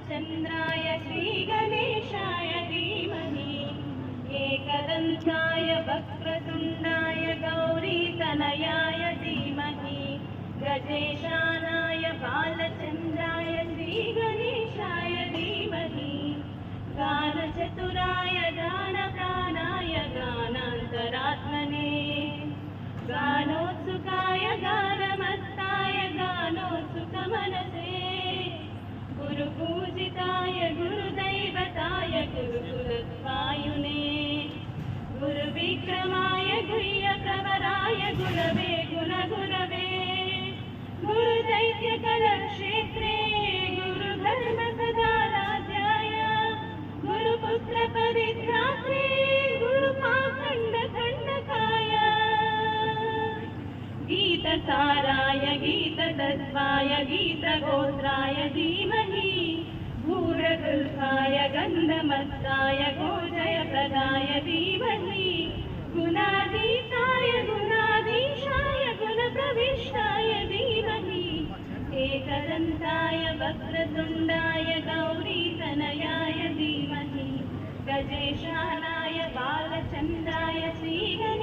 बालचन्द्राय श्रीगणेशाय धीमहि एकदन्ताय वक्रतुण्डाय गौरीतनयाय धीमहि गजेशानाय बालचन्द्राय श्रीगणेशाय धीमहि गानचतुराय गानप्राणाय गानान्तरात्मने गानोत्सुकाय गानमत्ताय गानोत्सुकमनसे गुरुपूजिताय गुरुदैवताय गुरुकुलत्वायुने गुरुविक्रमाय गुह्यप्रवराय गुरवे गुणगुरवे गुरुदैत्यकलक्षेत्रे गुरुधर्मसदाराध्याय गुरुपुत्रपरित्रात्रे गुरुपाखण्डखण्डकाय गीतसाराय गीततत्त्वाय गीतगोत्राय धीमहि भूरगुल्फाय गन्धमत्ताय गोजयप्रदाय धीमहि गुणातीताय गुणाधीशाय गुणप्रविष्टाय धीमहि एकदन्ताय वक्रतुण्डाय गौरीतनयाय धीमहि गजेशानाय बालचन्द्राय श्रीगणेशाय